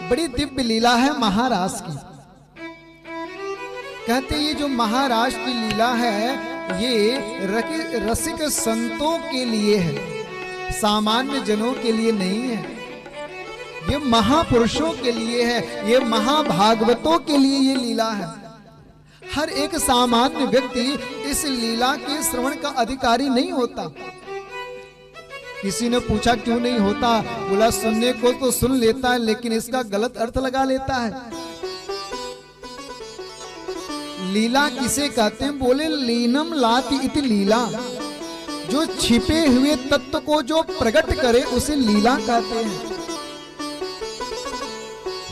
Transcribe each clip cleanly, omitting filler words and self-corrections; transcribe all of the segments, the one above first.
बड़ी दिव्य लीला है महारास की। कहते ये जो महारास की लीला है ये रसिक संतों के लिए है, सामान्य जनों के लिए नहीं है। ये महापुरुषों के लिए है, ये महाभागवतों के लिए ये लीला है। हर एक सामान्य व्यक्ति इस लीला के श्रवण का अधिकारी नहीं होता। किसी ने पूछा क्यों नहीं होता? बोला सुनने को तो सुन लेता है लेकिन इसका गलत अर्थ लगा लेता है। लीला किसे कहते हैं? बोले लीनम लाति इति लीला, जो छिपे हुए तत्व को जो प्रकट करे उसे लीला कहते हैं।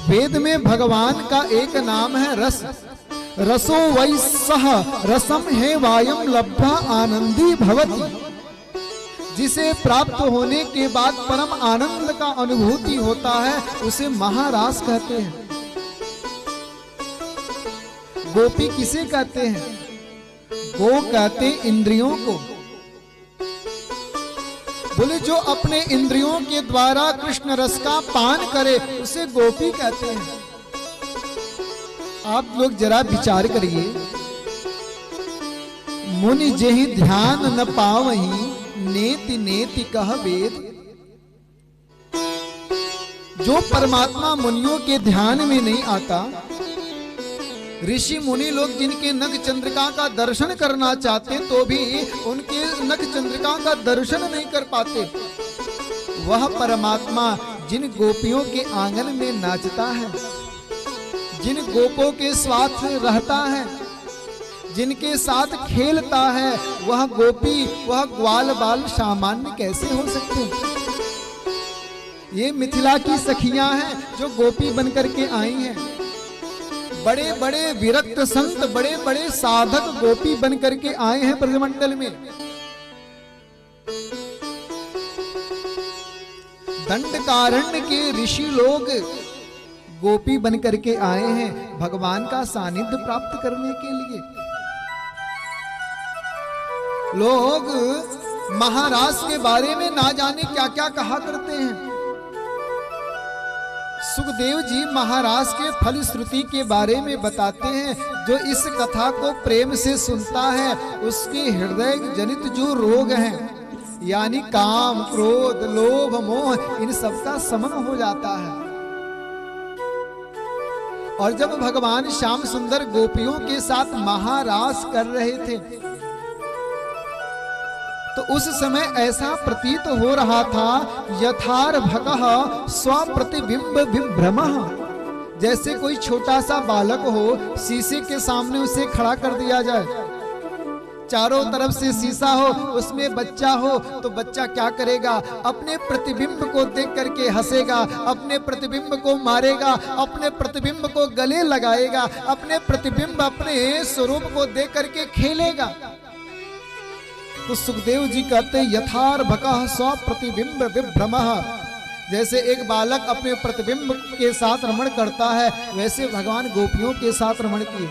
वेद में भगवान का एक नाम है रस। रसो वै सह रसम है वायम लब्धा आनंदी भवति। जिसे प्राप्त होने के बाद परम आनंद का अनुभूति होता है उसे महारास कहते हैं। गोपी किसे कहते हैं? गो कहते इंद्रियों को। बोले जो अपने इंद्रियों के द्वारा कृष्ण रस का पान करे उसे गोपी कहते हैं। आप लोग जरा विचार करिए, मुनि जेहि ध्यान न पावहीं नेति नेति कह वेद। जो परमात्मा मुनियों के ध्यान में नहीं आता, ऋषि मुनि लोग जिनके नख चंद्रिका का दर्शन करना चाहते तो भी उनके नख चंद्रिका का दर्शन नहीं कर पाते, वह परमात्मा जिन गोपियों के आंगन में नाचता है, जिन गोपों के साथ रहता है, जिनके साथ खेलता है, वह गोपी वह ग्वाल बाल सामान्य कैसे हो सकते हैं? ये मिथिला की सखियां हैं जो गोपी बनकर के आई हैं। बड़े बड़े विरक्त संत, बड़े बड़े साधक गोपी बनकर के आए हैं ब्रजमंडल में। दंडकारण्य के ऋषि लोग गोपी बनकर के आए हैं भगवान का सानिध्य प्राप्त करने के लिए। लोग महाराज के बारे में ना जाने क्या क्या कहा करते हैं। सुखदेव जी महाराज के फल श्रुति के बारे में बताते हैं, जो इस कथा को प्रेम से सुनता है उसके हृदय जनित जो रोग हैं यानी काम, क्रोध, लोभ, मोह, इन सब का शमन हो जाता है। और जब भगवान श्याम सुंदर गोपियों के साथ महारास कर रहे थे तो उस समय ऐसा प्रतीत हो रहा था यथार्भकः स्वप्रतिबिंब विभ्रमः, जैसे कोई छोटा सा बालक हो, शीशे के सामने उसे खड़ा कर दिया जाए, चारों तरफ से शीशा हो, उसमें बच्चा हो तो बच्चा क्या करेगा? अपने प्रतिबिंब को देख करके हंसेगा, अपने प्रतिबिंब को मारेगा, अपने प्रतिबिंब को गले लगाएगा, अपने प्रतिबिंब अपने स्वरूप को देख करके खेलेगा। तो सुखदेव जी कहते यथार्भकः स्वप्रतिबिंब विभ्रमः, जैसे एक बालक अपने प्रतिबिंब के साथ रमण करता है वैसे भगवान गोपियों के साथ रमण किए।